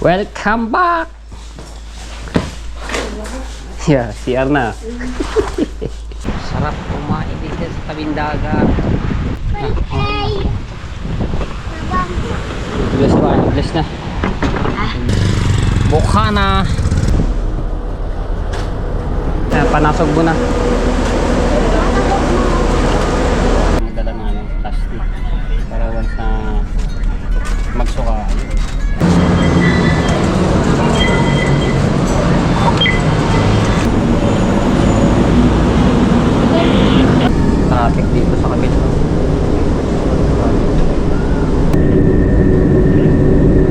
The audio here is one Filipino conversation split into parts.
Welcome back! Yeah, CR na. Sarap kumain dito sa tabing dagat. Bless pa, bless na. Buka na. Panasog mo na. Magdala na ng plastic para once na magsuka. Traffic dito sa kabila.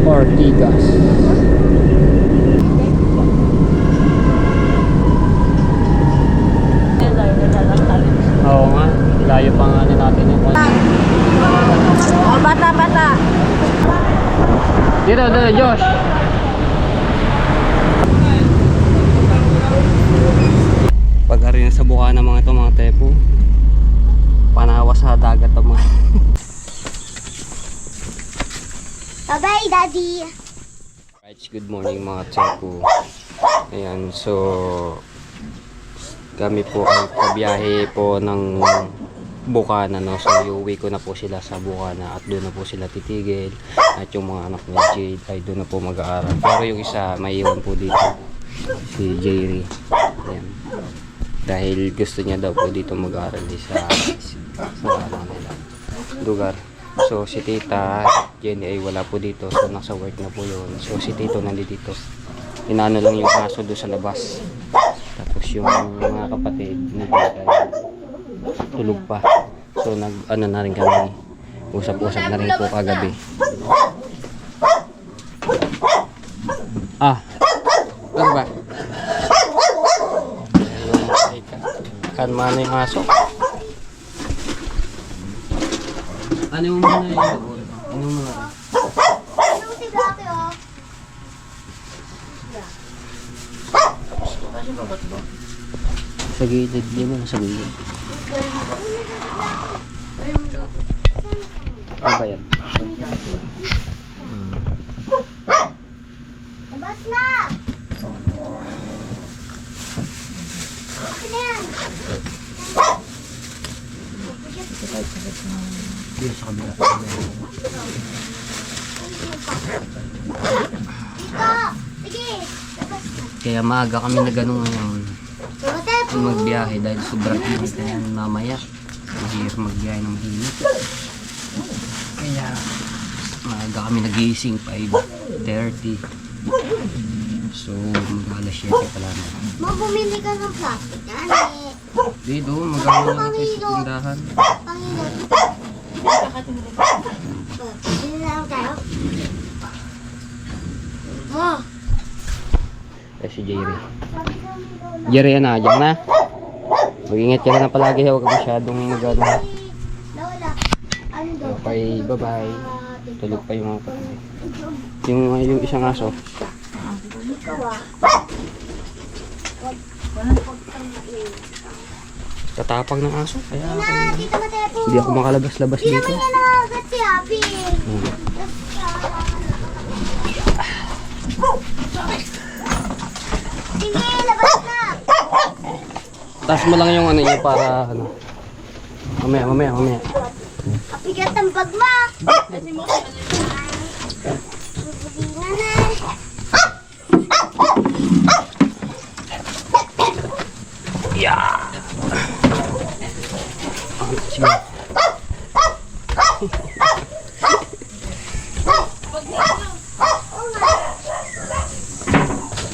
Ortigas. Oo nga, layo pa nga natin yung Oh, bata. Dito, Josh. Pag-ari sa buka ng mga ito, mga tepo. Panawas sa dagat ito mga. Bye-bye, Daddy. Right, good morning mga tepo. Ayan, so kami po ay pabiyahe po ng Bukana, no? So iuwi ko na po sila sa Bukana at doon na po sila titigil at yung mga anak ni Jade ay doon na po mag-aaral, pero yung isa may iwan po dito, si Jerry. Ayan. Dahil gusto niya daw po dito mag-aaral sa lugar. So si Tita Jenny ay wala po dito, so nasa work na po yun. So si Tito nandito, inaano lang yung aso doon sa labas. Tapos yung mga kapatid ni Tita tulog pa. So nag-ano na rin kami, usap-usap na rin po kagabi. Ano ba? Kalma na yung aso. Ano yung muna yung ano yung muna? Sa gilid, di mo sa gilid. Ano ba yan? Labas na! Okay na yan. Dito sa kabila. Dito! Sige! Labas na. Kaya maaga kami na gano'n ngayon. Tepo! Magbiyahe dahil sobrang init na yan mamaya. Mahirap magbiyahe ng init. Kaya maaga kami nagising 5:30. So mag-alas 7 pala na. Bumili ka ng plastic yan eh. Dito mag-alas na natin sa tindahan. Panginoon. Bili na lang tayo. Oh! Si Jerry. Jerry yan na, dyan na. Mag-ingat ka na palagi, huwag ka masyadong mag-ano. Lola, ano daw? Okay, bye-bye. Tulog pa yung mga kapatid. Yung isang aso. Ikaw ah. Tatapang ng aso. Kaya Dito Matepo. hindi ako makalabas-labas Hindi dito. naman niya nakagat si Happy. Sige, labas na. Taas mo lang yung ano niya para ano. Mamaya. Apigat ang bag mo. Yeah. Sige.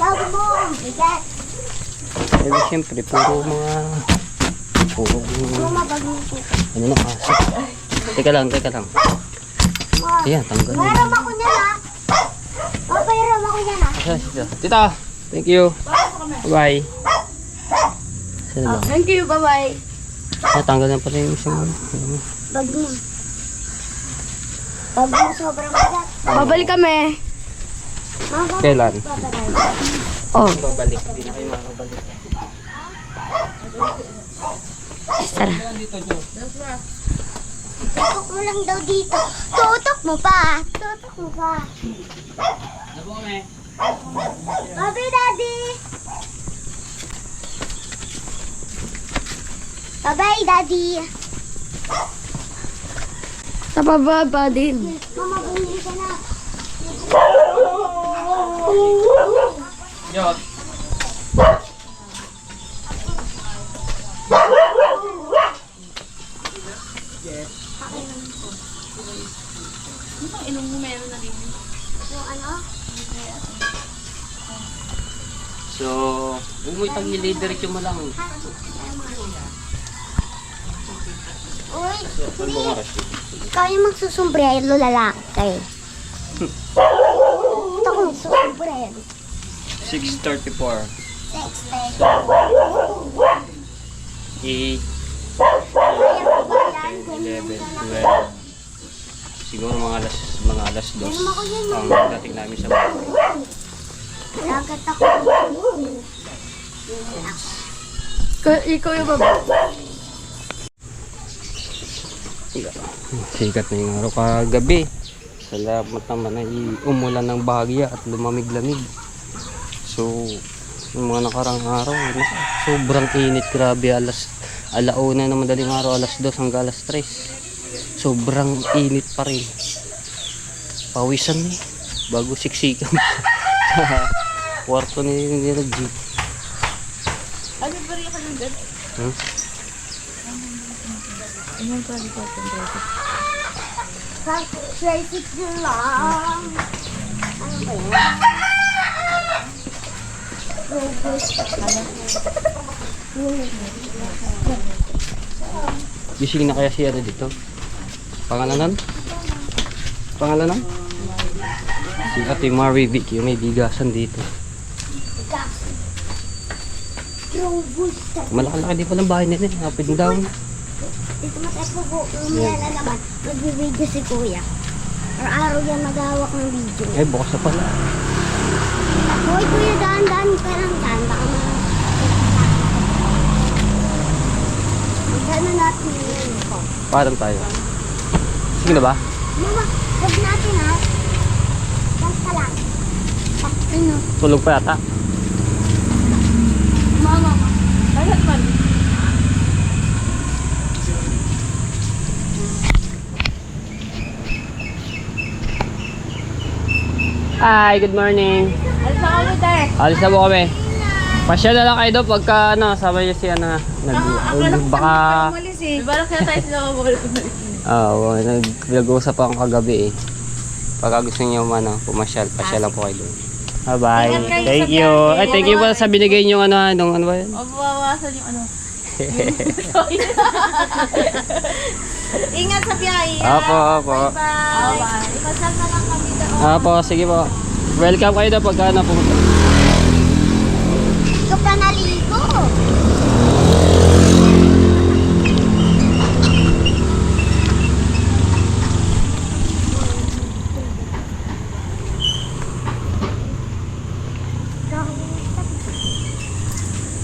Bago mo, ang bigat. Eh, siyempre, puro ano na aso. Teka lang. Ayan, tanggal. Mayroon ako niyan ah. Mayroon ako niyan ah. Tita, thank you. Bye. Saan ba? Thank you, bye-bye. Natanggal na pala yung isang Bag mo. Bag mo sobrang bigat. Babalik kami. Kailan? Oh. Babalik. Hindi na kayo makabalik. Tara. Tutok mo lang daw dito. Tutok mo pa. Bye, Daddy. Bye-bye, Daddy. Napababa din. Mama, bumili ka na. Yo. Yung ano? So, umuwi tang i-diretso mo lang. Uy, Ano bang oras yun? ikaw yung magsusumbrero, lalaki. Ito ko magsusumbrero. 6:34. 6:30. 8, Kaya ko ba yan? 11, 12. Siguro mga alas 2 Ganun ako yan, ang dating namin sa bahay. Lagat ako. Ikaw yung baba. Sikat na yung araw kagabi. Salamat naman ay umulan ng bahagya at lumamig-lamig. So, yung mga nakarang araw, sobrang init, grabe. Alauna na madaling araw, alas 2 hanggang alas 3. Sobrang init pa rin. Pawisan eh. Bago siksikan sa kwarto ni G. Ano ba rin ka ng dad? Hmm? Ayun pa rin ko. Tricycle lang. Ano ba yan? Gising na kaya siya dito? Pangalanan? Pangalanan? Si Ate Marie Vic, yung may bigasan dito. Malaki-laki din pa ng bahay nila, up and down. Dito matay po umila na naman. Magbibideo si Kuya. Araw-araw yan maghahawak ng video. Eh, bukas na pala. Hoy, Kuya, daan-daan ka lang daan. Baka magdaan na natin yun ko. Parang tayo. Sige na ba? Mama, huwag natin ha. Basta lang. Ano? Tulog pa yata. Mama. Lahat man. Hi, good morning. Alis na kami tayo. Alis na po kami. Pasya na lang kayo doon pagka sama niyo si baka... Umalis eh. Balak kaya tayo sila mabalik. Nag-uusap ako kagabi eh. Pagka gusto niyo pumasyal, pasya lang po kayo doon. Bye-bye. Ingat kayo Thank sa you. biyahe. Ay, thank you po sa binigay niyo ano ba yun? Mabawasan yung ano. Ingat sa biyahe. Opo, opo. Bye-bye. Ipasal na lang kami doon. Opo, sige po. Welcome kayo doon pagka pumunta. Ikaw pa naligo.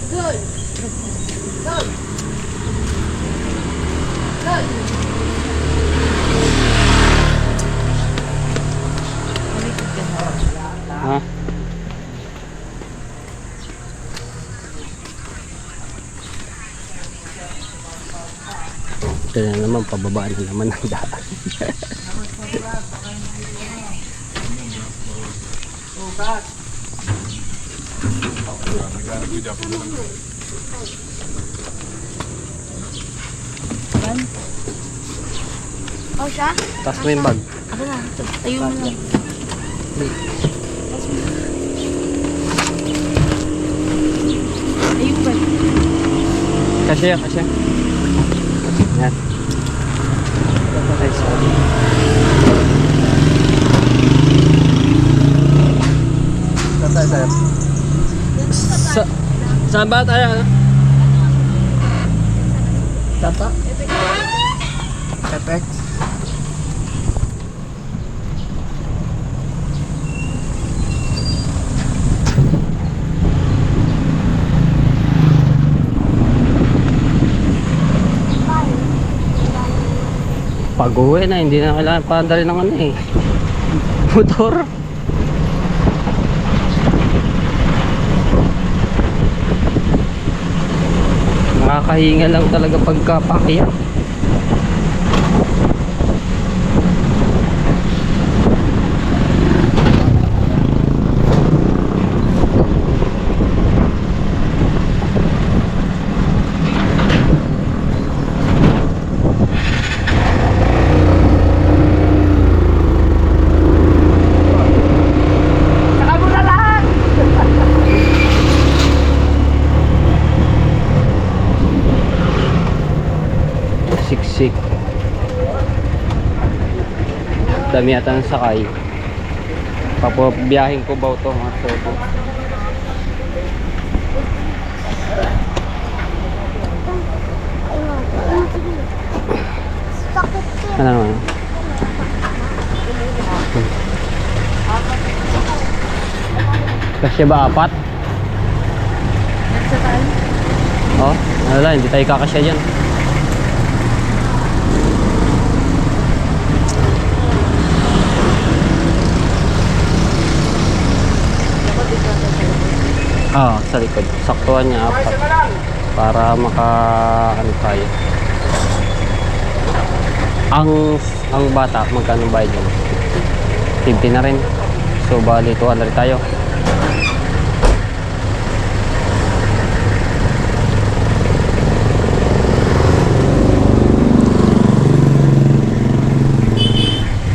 Good. Good. Good. Ha? Ito na naman, pababa na naman ang daan. O siya? Taas mo yung bag. Ako na. Tayo mo lang. Ayun ba? Kasya, kasya. Yan. Okay, sorry. Saan ba tayo? Ano? Tapa? Epex. Pag-uwi na, hindi na kailangan paandalin ng ano eh. Motor. pahinga lang talaga pagkapakyat. Siksik. Dami yata ng sakay. Papabiyahin ko ba ito mga soto? Sakit ko. Ano naman? Kasi ba apat? Nasa tayo. Oh, wala, hindi tayo kakasya dyan. Sa likod. Saktuhan niya apat. Para maka ano tayo. Ang bata, magkano bayad yun? 50 na rin. So bali 200 tayo.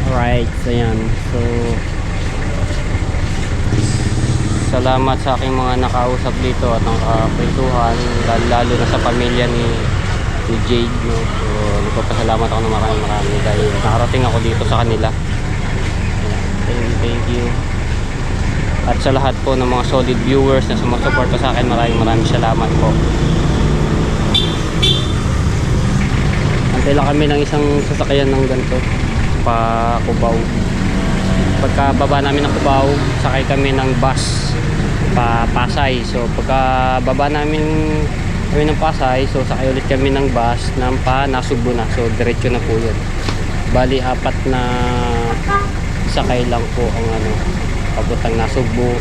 Alright, so yan. So salamat sa aking mga nakausap dito at nakakwentuhan, lalo na sa pamilya ni Jade, no? So nagpapasalamat ako ng marami dahil nakarating ako dito sa kanila. Thank you. At sa lahat po ng mga solid viewers na sumusuporta sa akin, maraming salamat po. Antay lang kami ng isang sasakyan ng ganito pa Cubao. Pagka baba namin ng Cubao, sakay kami ng bus pa Pasay. So pagka baba namin kami ng Pasay, so sakay ulit kami ng bus ng pa Nasugbo na. So diretso na po yun. Bali 4 na sakay lang po ang ano, papuntang Nasugbo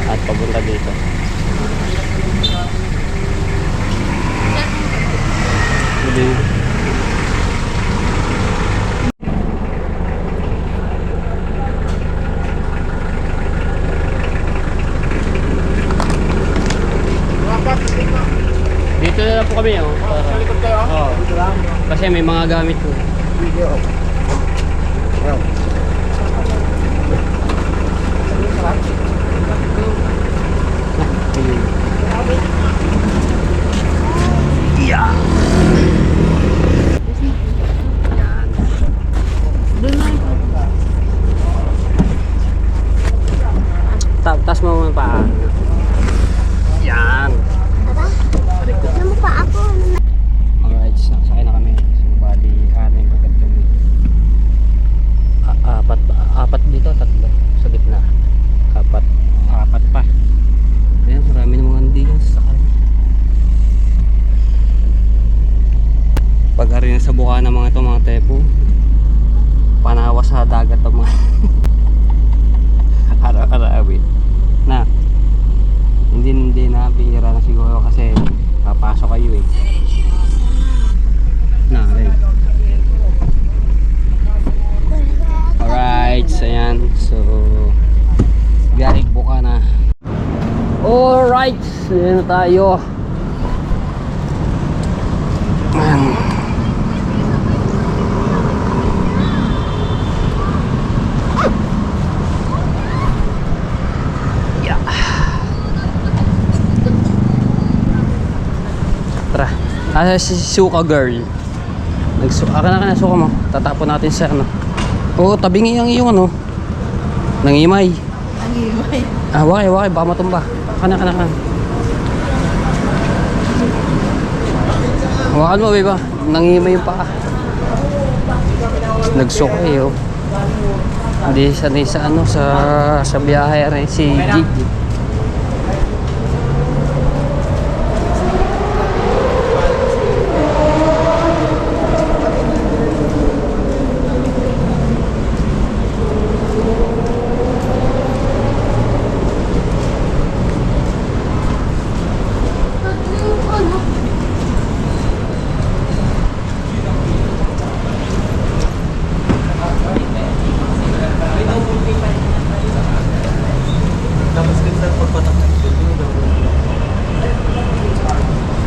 at papunta dito. Dito na lang po kami, oh. Sa likod kayo? Oo. Dito lang? Kasi may mga gamit po. Video. Yeah. Tas mo muna pa. Yan. Ano mo pa ako? Alright, sakay na kami. So bali, anim agad kami. Apat dito, 3 sa gitna. Apat pa. Ayan, marami na mga hindi yan sakay. Pag ari na sa buka ng mga ito, mga tepo, panawa sa dagat ang mga araw-arawin na hindi na bihira na siguro kasi papasok kayo eh na rin. Alright, so yan, so biyahig buka na. Alright, so yan na tayo. Si Suka girl. Aka na suka mo. Tatapon natin sa ano. Oo, tabingi ang iyong ano. Nangimay. Nangimay. Wakay, baka matumba. Kana. Hawakan mo, beba. Nangimay yung paa. Nagsuka eh, oh. Hindi sanay sa ano, sa biyahe rin si Gigi.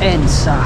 EDSA.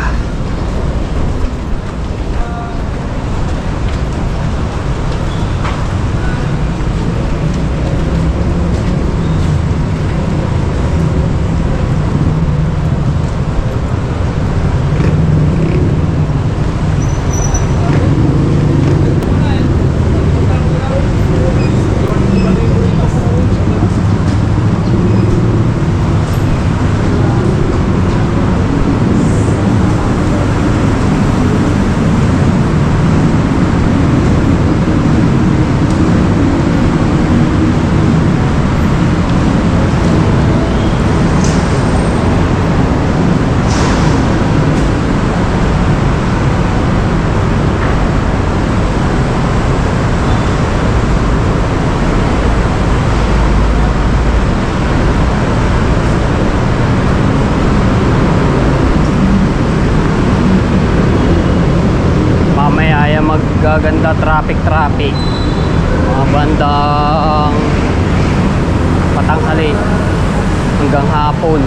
Mamaya ay maggaganda traffic mga bandang patanghali hanggang hapon.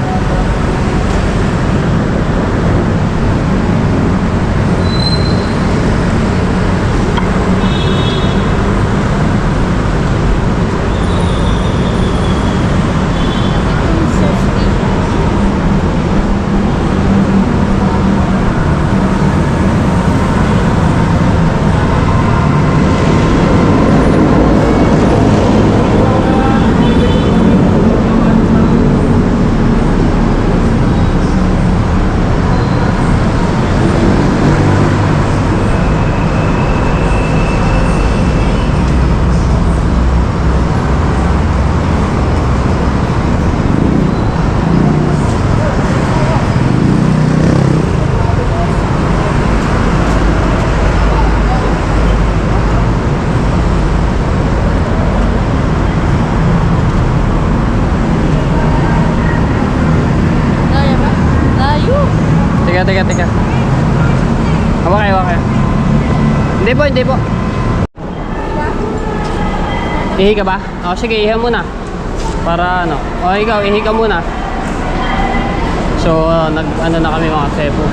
Teka. Hawa kayo. Hindi po. Ihi ka ba? O sige, ihi muna. Para ano. O ikaw, ihi ka muna. So, nag-ano na kami mga sepo.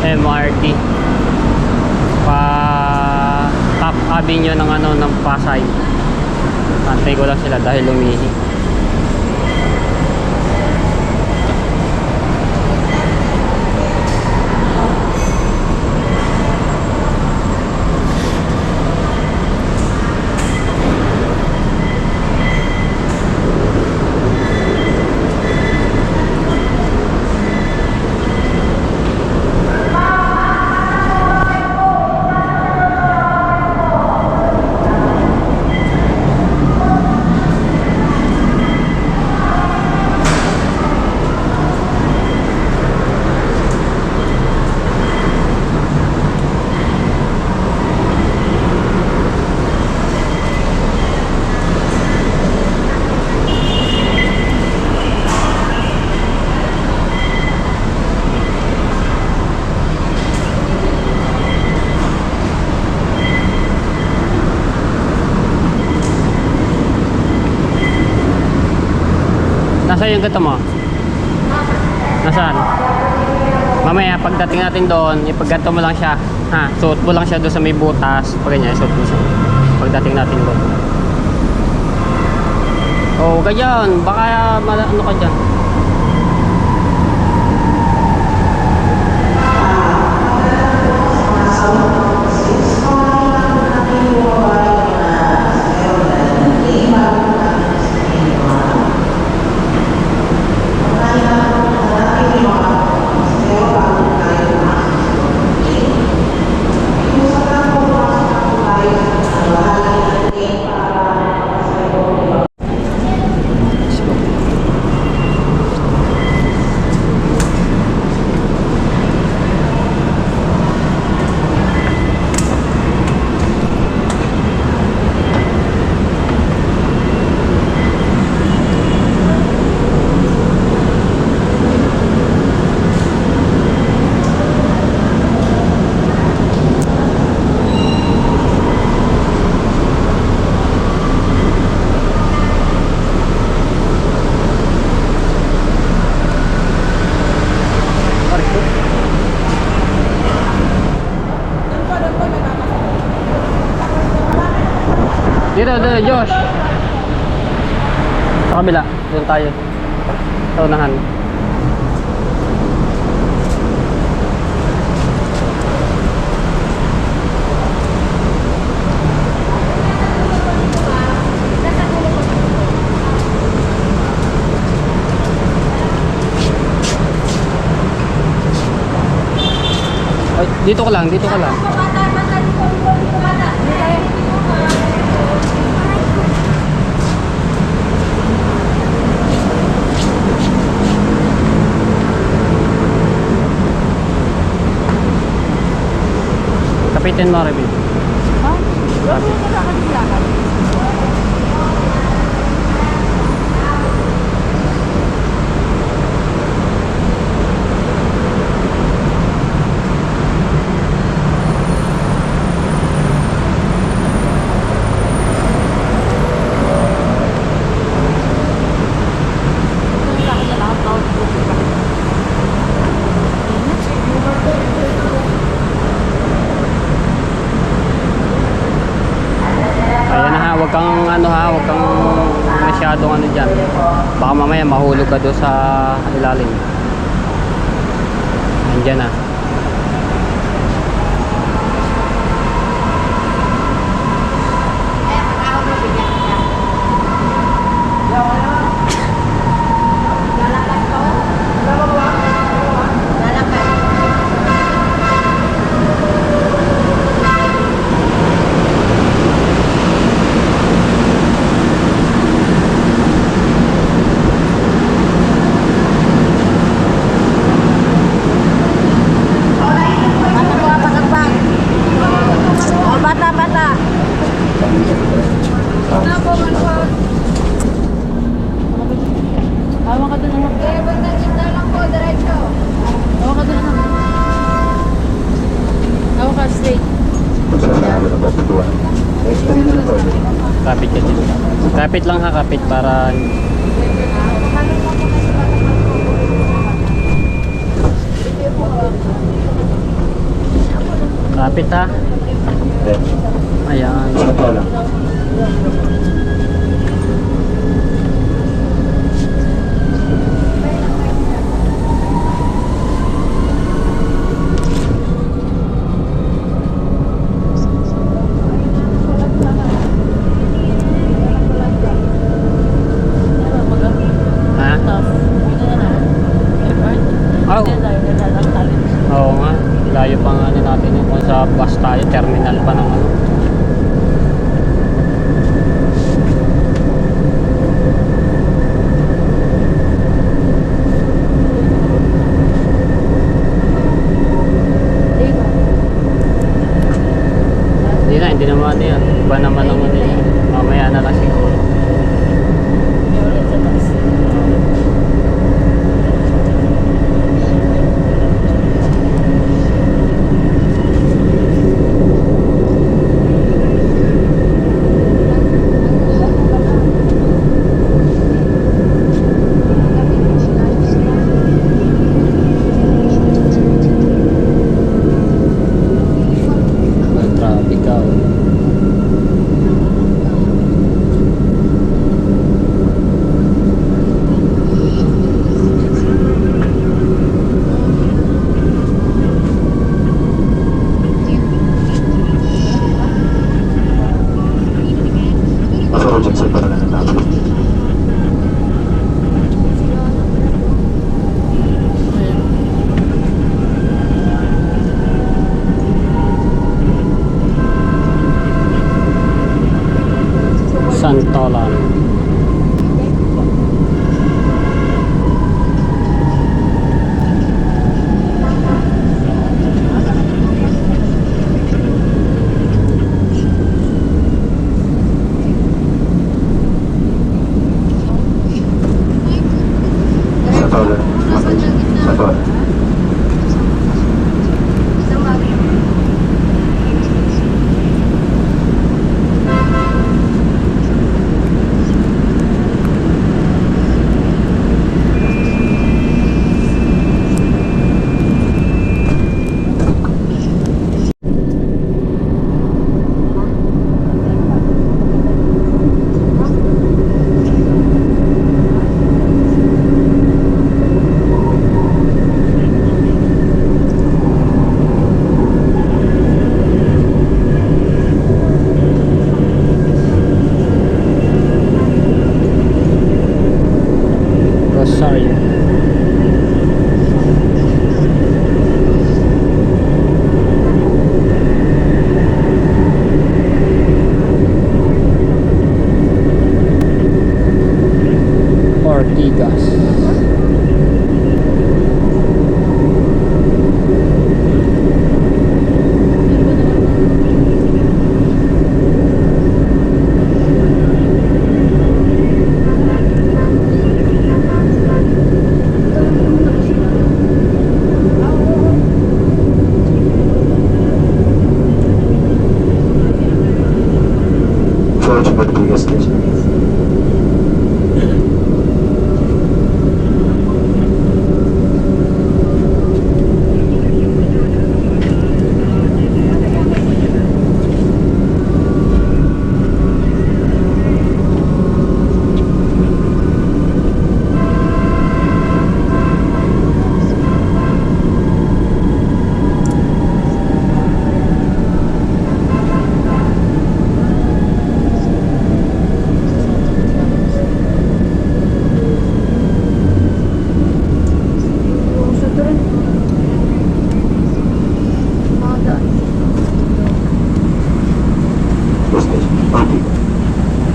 MRT. Top Avenue ng ng Pasay. Antay ko lang sila dahil lumihi. Nasaan yung gato mo? Nasaan? Mamaya pagdating natin doon, ipagganto mo lang siya. Ha, suot mo lang siya doon sa may butas. Pag ganyan, suot mo siya. Pagdating natin doon. Oh, ganyan. Baka ano ka dyan. Dito, Josh. Sa kabila. Doon tayo. Sa unahan. Ay, dito ka lang, dito ka lang. Kapitin mo, Remy. Ha? Bakit ka lakad? Ayan na ha, huwag kang ano ha, huwag kang masyadong ano dyan. Baka mamaya mahulog ka doon sa ilalim. Andyan na. Hawa ka doon anak. Eh, bandang gitna lang po, diretso. Hawa ka doon anak. Hawa ka straight. Kapit ka dito. Kapit lang ha, kapit para... Kapit ha. Ayan. Ha? Oh. Oo nga. Layo pa nga ano natin yun. Kung sa bus tayo, terminal pa ng ano. Hindi naman ano yan. Iba naman ang ano yan. Mamaya na lang siguro. Traffic ka. Santolan.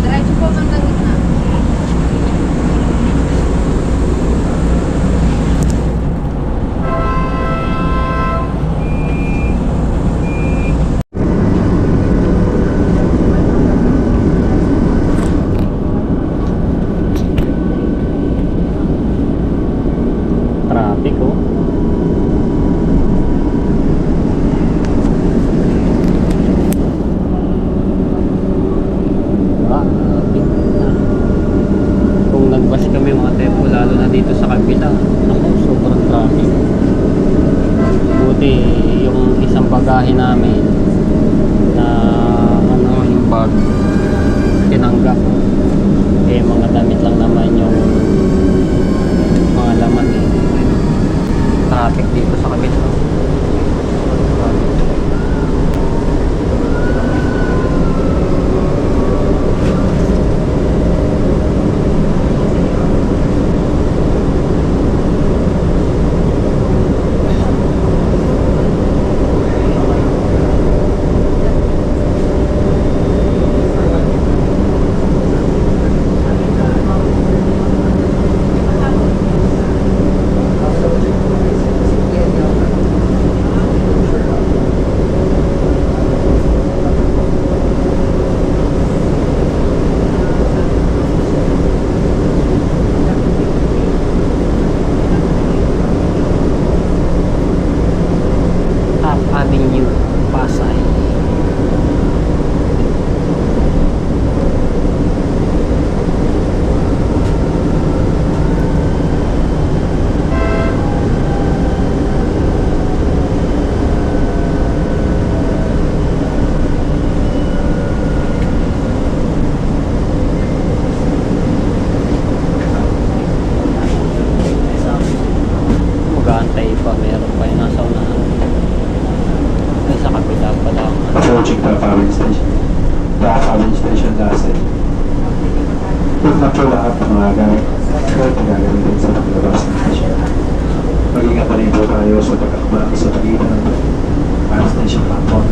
Diretso po hanggang gitna. Traffic oh. Traffic na. Kung nagbas kami mga tempo, lalo na dito sa kabila, naku, sobrang traffic. Buti yung isang bagahe namin na ano, yung bag tinanggap, eh mga damit lang naman yung mga laman eh. Traffic dito sa kabila. Avenue, Pasay. Mag-aantay pa, meron pa yung nasa unahan. Ay, sa kapila pala. Approaching Papawin Station. Papawin Station Lasset. Huwag na po lahat ng mga gamit na gagamitin sa paglabas ng station. Mag-ingat na rin po tayo sa pagkakbang sa pagitan ng Papawin Station platform.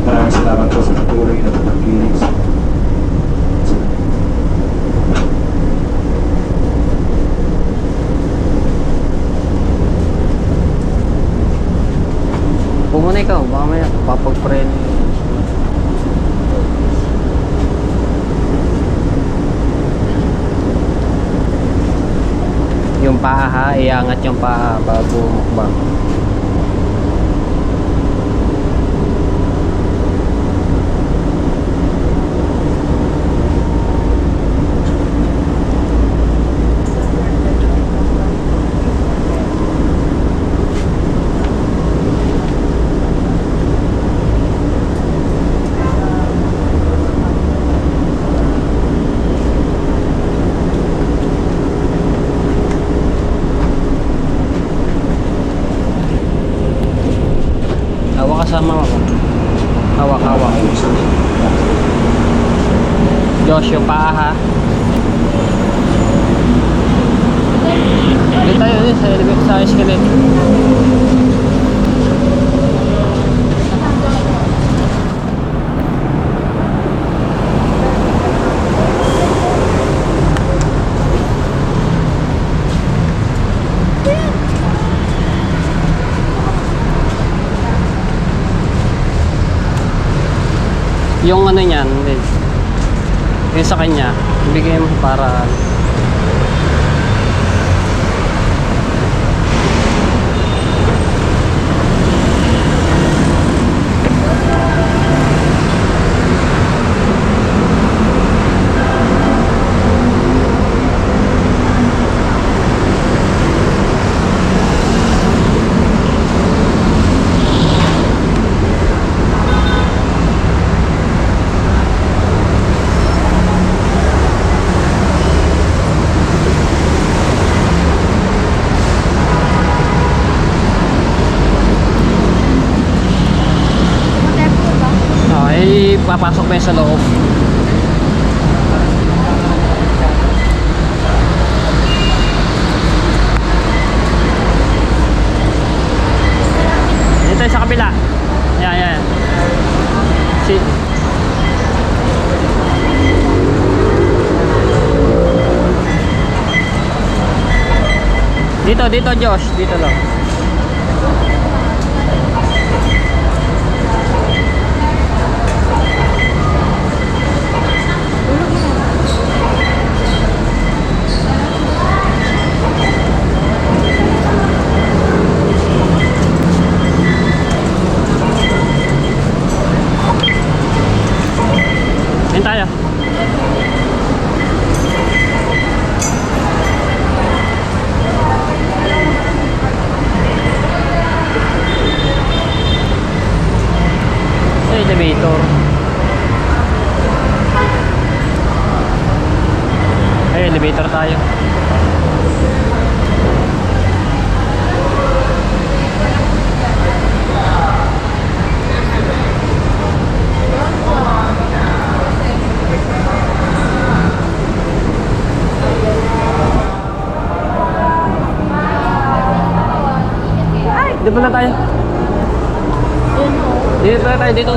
Maraming salamat po sa patuloy na pagkikinig sa Muna ikaw, baka may papag-preno. Yung paa ha, iangat yung paa bago mukbang. Kasama ako. Hawak-hawak. Josh, yung paa ha. Dito tayo sa elevator sa escalator. Yung ano niyan, yung sa kanya, ibigay mo para papasok pa yun sa loob. Dito sa kabila. Ayan, ayan. Dito Josh, dito lang. Yan tayo. Sa elevator. Ay, elevator tayo. Dito na tayo. Dito na tayo, dito.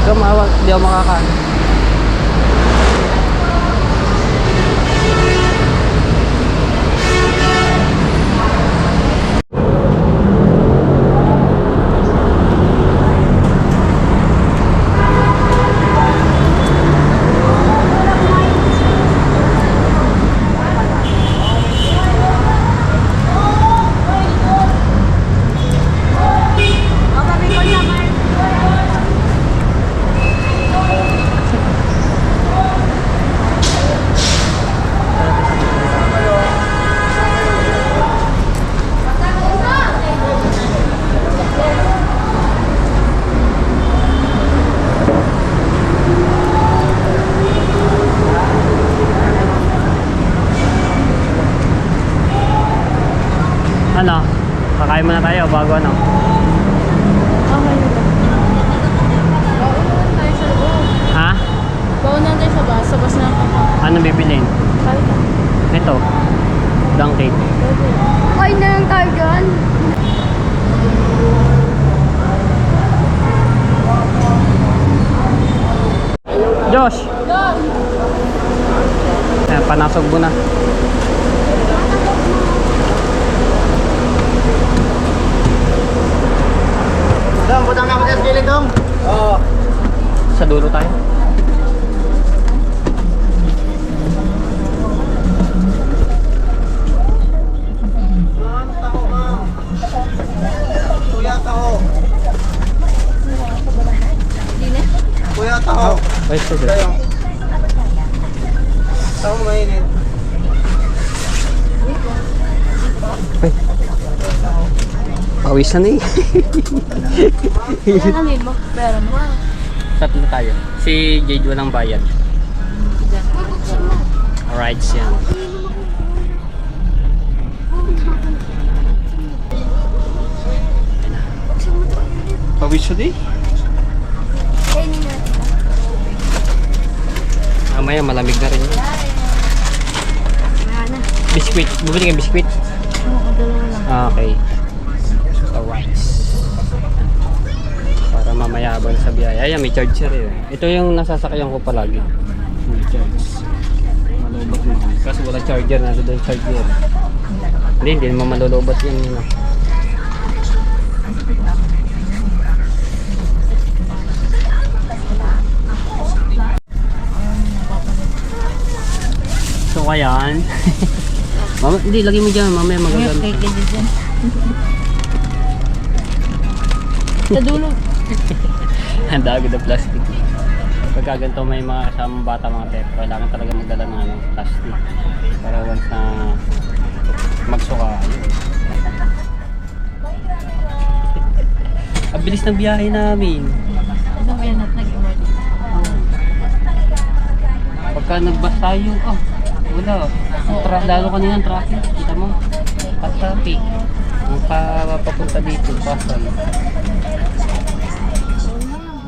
Kumawag, di ako makakain. Ano? Kakain muna tayo bago ano? Okay na ba? Baunan tayo sa loob. Ha? Baunan tayo sa bus. Sa bus na ako. Anong bibilin? Kaya na. Ito. Dunkade. Ay na lang tayo dyan. Josh! Ayan, panasog mo na. Dong, butang na ako sa gilid, Dong. Oo. Sa dulo tayo. Kuya, taho. Kuya, taho. Ay, sige. Tayo. Taho mainit. Ay. Pawisan eh. Ano mo? Pero mo. Tatlo tayo. Si Jade walang bayad. Alright, yan. Pawisan eh. Kainin natin. Mamaya malamig na rin. Wala na. Biskuit. Bumili kang biskuit? Oo, dalawa lang. Okay. Alright. Para mamaya habang sa biyaya. Ayan, may charger eh. Ito yung nasasakyan ko palagi. May charge. Malubot mo. Kasi wala charger na doon charger. Hindi naman malulubot yun. So ayan. Mama, hindi, lagay mo dyan. Mamaya magagano. Okay, kaya dyan. Sa dulo. Ang dami ng plastic. Pagka ganito may mga kasamang bata, mga tep, kailangan talaga magdala ng plastic. Para once na magsuka. Ang bilis ng biyahe namin. Ano ba yan at nag-emergency? Pagka nagbas tayo, wala. Lalo kanina ang traffic. Kita mo? At traffic. Ang papunta dito, Pasay.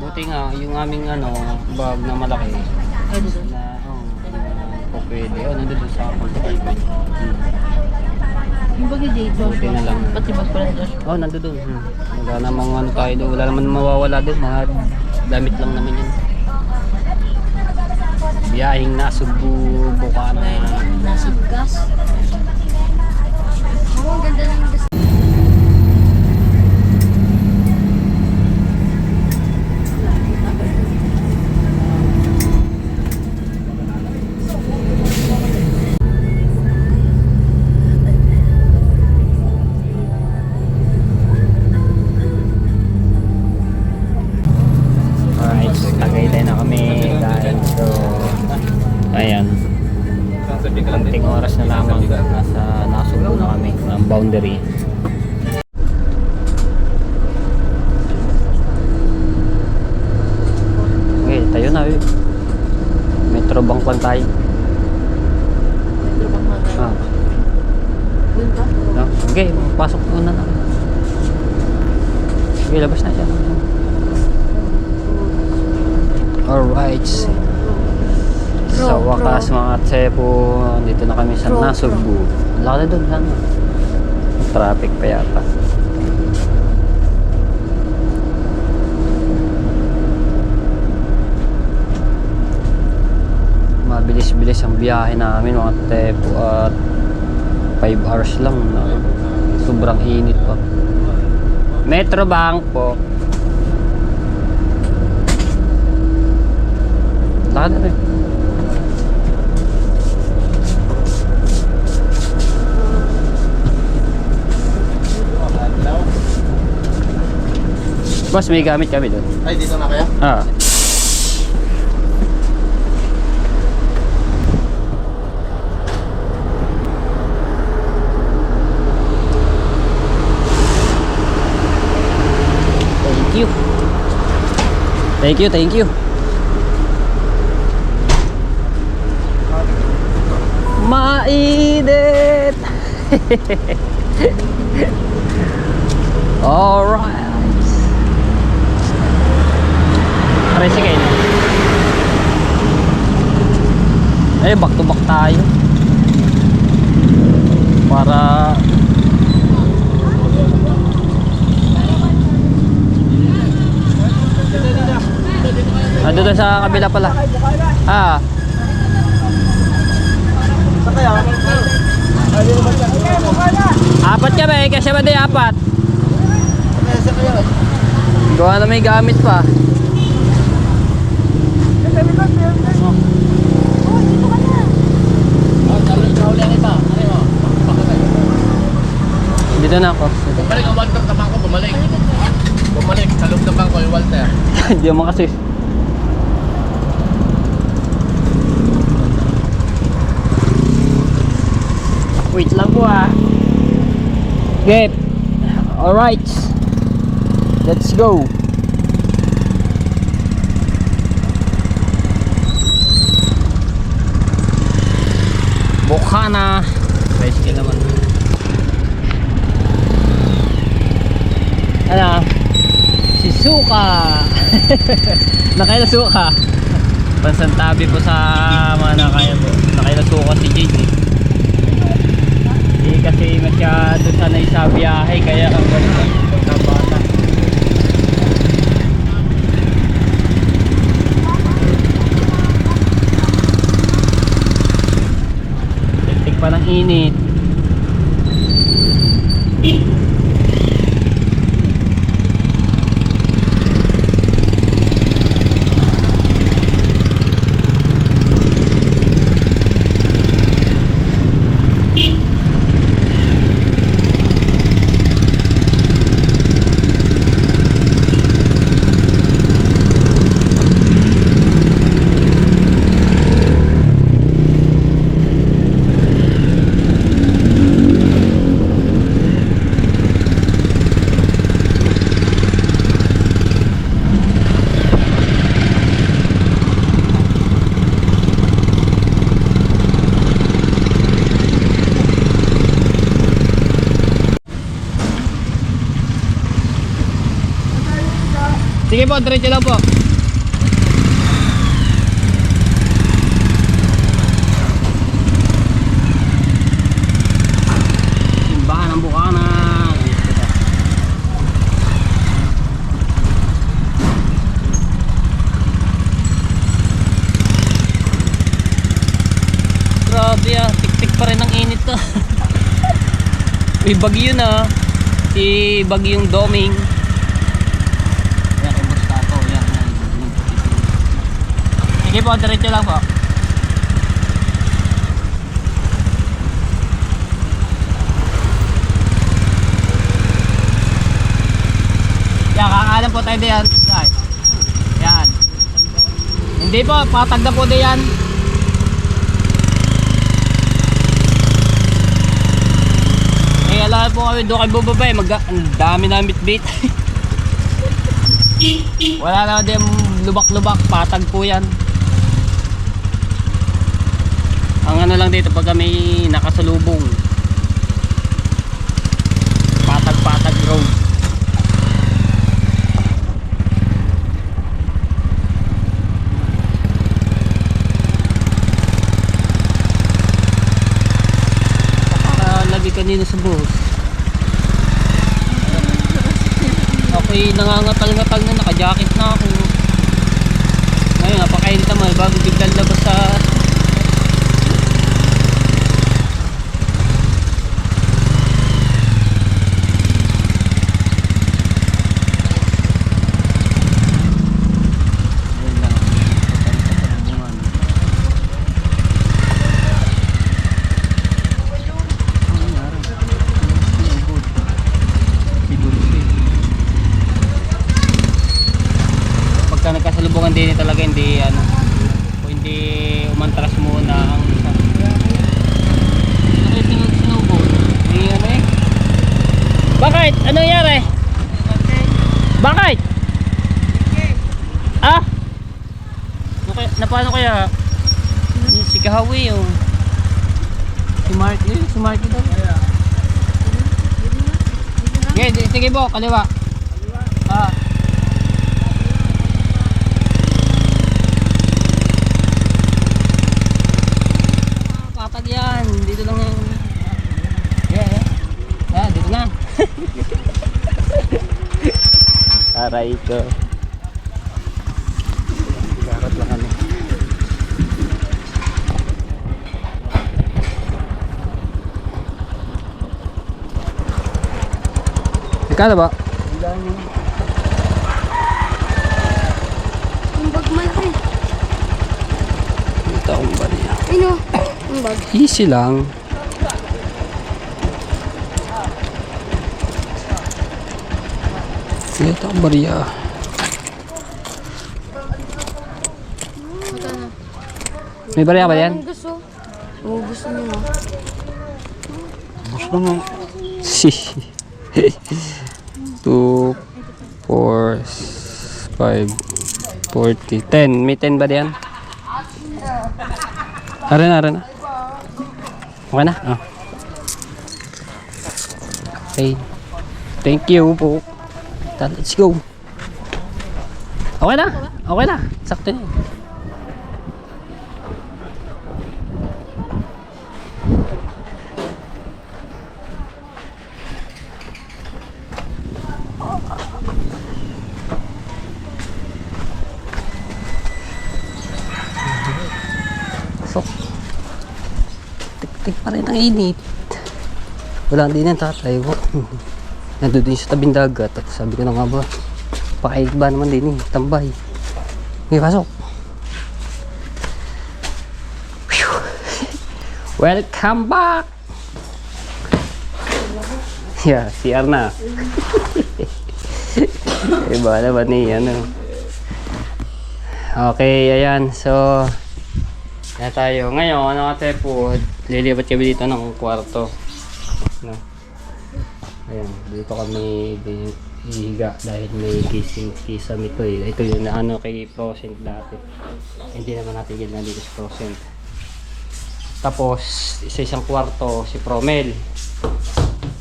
Buti nga, yung aming bag na malaki. Pwede doon. Na, pwede. Nandun sa compartment. Yung bagay dito. Buti na lang. Ba't si Boss pala doon? Nandun. Wala namang tayo doon. Wala naman mawawala doon. Mga damit lang naman yun. Biyahing Nasugbu, Bukana. Nasibgas. Oo, ang ganda ng Alright, Tagaytay na kami guys. So, ayan. Konting oras na lamang. Nasa Nasugbu na kami. Ang boundary. Okay, tayo na. Metro Bank lang tayo. Trabang mga Ah. Doon ka? No? Okay, pasok muna na. Okay, labas na dyan. Alright. Sa wakas mga tsepo, dito na kami sa Nasugbu. Laki na doon, sana. Traffic pa yata. Mabilis-bilis ang biyahe namin mga tsepo at 5 hours lang na sobrang init pa. Metro Bank po. Lakad na rin. Boss, may gamit kami doon. Ay, dito na kaya? Ah. Thank you. Thank you, thank you. Mainit. Alright. Tricycle. Eh, back to back tayo. Para doon sa kabila pala. Saan kaya? Ay, dito ba siya? Apat kami, kasi ba di apat? Saan kaya? Gawa na may gamit pa. Dito na ako. Bumalik ang Walter sa bangko, bumalik. Bumalik sa loob ng bangko yung Walter. Hindi mo kasi. Wait lang po Get. Alright. Let's go. Bukana. Bicycle naman. Ano? Si Suka. Nakailasuka. Pansantabi po sa mga nakailasuka si JJ. Hindi kasi masyado sanay sa biyahe kaya ang ganda pagkabata. Tiktik pa ng init. Sige po, diretso lang po. Simbahan ng Bukanan. Grabe ah, tik-tik pa rin ang init to. May bagyo na. Si Bagyong Doming. Ayan, kumusta to? Ayan, ayan. Sige po, diretso lang po. Yan, kakanan po tayo diyan. Yan. Hindi po, patag na po diyan. Eh, alam po kami doon kay bubabay. Ang dami na bitbit. Wala na din lubak-lubak. Patag po yan. Ang ano lang dito pag kami nakasalubong. Patag-patag road. Kanina sa bus. Ako'y nangangatal-ngatal na, naka-jacket na ako. Ngayon, napakainit naman bago biglang labas sa... Ayun lang. Pagka nagkasalubungan din talaga hindi ano o hindi umantras muna ang isa. Snowboard. Hindi ano eh. Bakit? Ano nangyari? Bakit? Ah? Na paano kaya? Si Kahawi yung si Marky daw. Sige po, kaliwa. Ah. Patag yan. Dito lang yung... Yeah, dito na. Aray ko. Karat lang ano. Ikala ba? Ang bag man eh. Ito akong ba niya? Ano? Ang bag. Easy lang. Ito ang bariya. May bariya ba yan? Ang gusto. Oo, gusto niyo. Gusto mo. 2, 4, 5, 40, 10. May 10 ba diyan? Aran. Okay na? Oh. Okay. Thank you po. Let's go. Okay na. Okay na. Sakto na. So, tik-tik pa rin ang init. Wala din ang tatay ko. Nandun din sa tabing dagat. At sabi ko na nga ba, pakaig ba naman din eh, tambay. Okay, pasok. Whew. Welcome back! Yeah, CR na. Iba naman eh, ano. Okay, ayan. So, na tayo. Ngayon, ano kasi po, lilipat kami dito ng kwarto. No? Ayan, dito kami hihiga dahil may kisame ito eh. Ito yung ano kay Procent dati. Hindi naman natin gilna dito sa Procent. Tapos, sa isang kwarto, si Promel.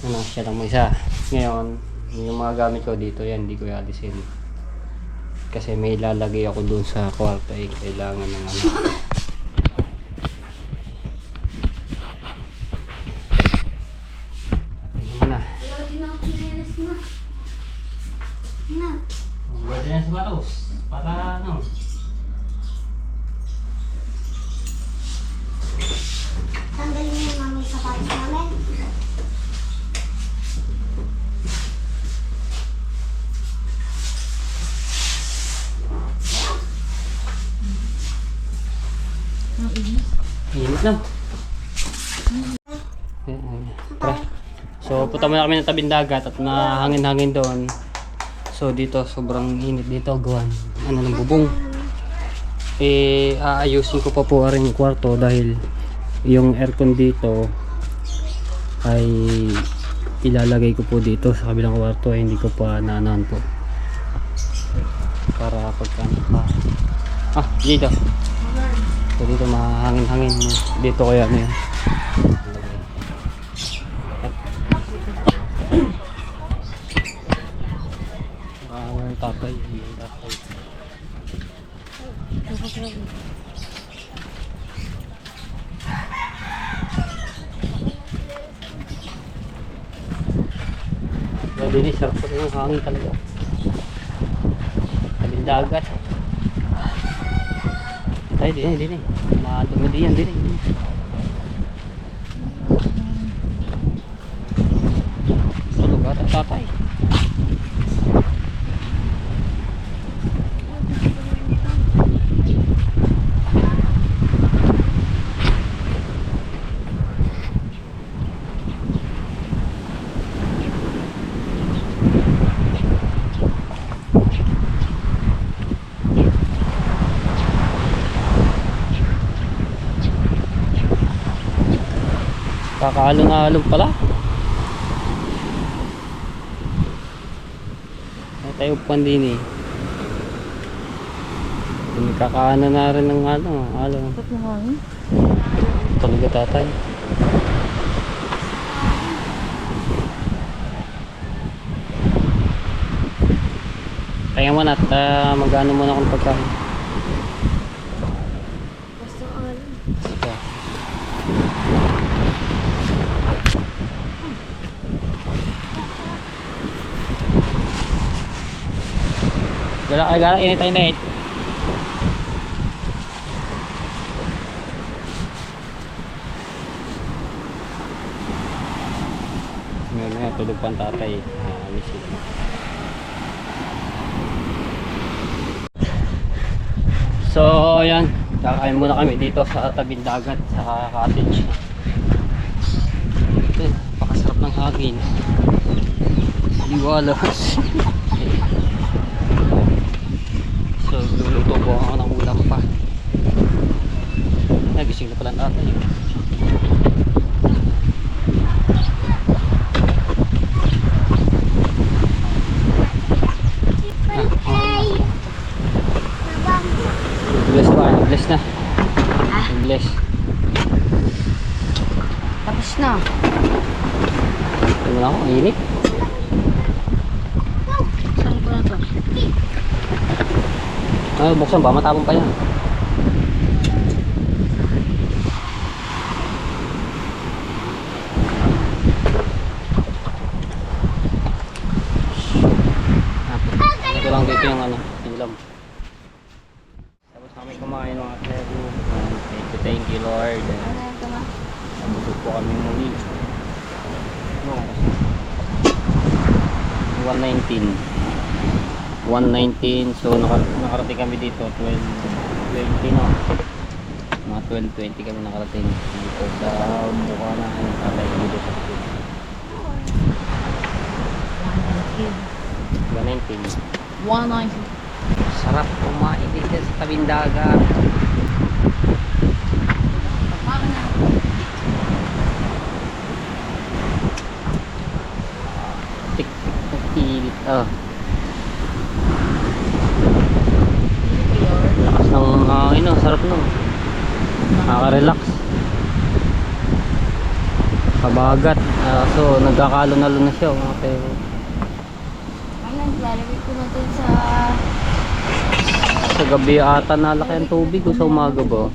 Ano, siya lang mo isa. Ngayon, yung mga gamit ko dito, yan, hindi ko i-alisin. Kasi may lalagay ako doon sa kwarto eh. Kailangan ng ano. Ano na? Wala din ako chinelas na. Na. Pwede na sa batos. Para ano? Tanggalin mo yung mamay sapatos namin. Init lang. Tara. So, punta muna kami ng tabing dagat at mahangin-hangin doon. So, dito, sobrang init dito. Gawan. Ano ng bubong. Eh, aayusin ko pa po rin yung kwarto dahil yung aircon dito ay ilalagay ko po dito sa kabilang kwarto. Hindi ko pa naanahan po. Para pagka dito. So dito mahangin-hangin. Dito kaya ano yun. Ang tatay. Dili, sarap po yung hangin talaga. Tabing dagat. Ay, dini. Madumi din yan, dini. Sa lugar at tatay. Kakaalong-along pala. May tayo upuan din eh. Kakaano na rin ng along. Talaga tatay. Kaya mo na at mag-ano muna akong pagkain. Basta alam. Sige. Gala, init. Ngayon, tulog pa ang tatay. So, ayan. Kakain muna kami dito sa tabing dagat, sa cottage. Ito, pakasarap ng hangin. Liwalas. So, luluto po ako ng ulam pa. Nagising na pala natin. Bless pa, bless na. Bless. Tapos na. Ito na ako, init. Saan ko na to? Buksan ba? Matapong pa yan. Ito lang dito yung ulam. Tapos kami kumain mga klebu. Thank you Lord. Busog po kami muli. 119. So nakarating kami dito 12:20 no. Mga 12:20 kami nakarating dito sa mukha na ng tatay dito sa school. 119. Sarap kumain dito sa tabing dagat. Tik-tik-tik. Lakas ng hangin, sarap nun. Nakaka-relax. Kabagat. So, nagkakalo-nalo na siya. Okay. Ayun, lalagay ko na dun sa Sa gabi ata nalaki ang tubig o sa umaga ba?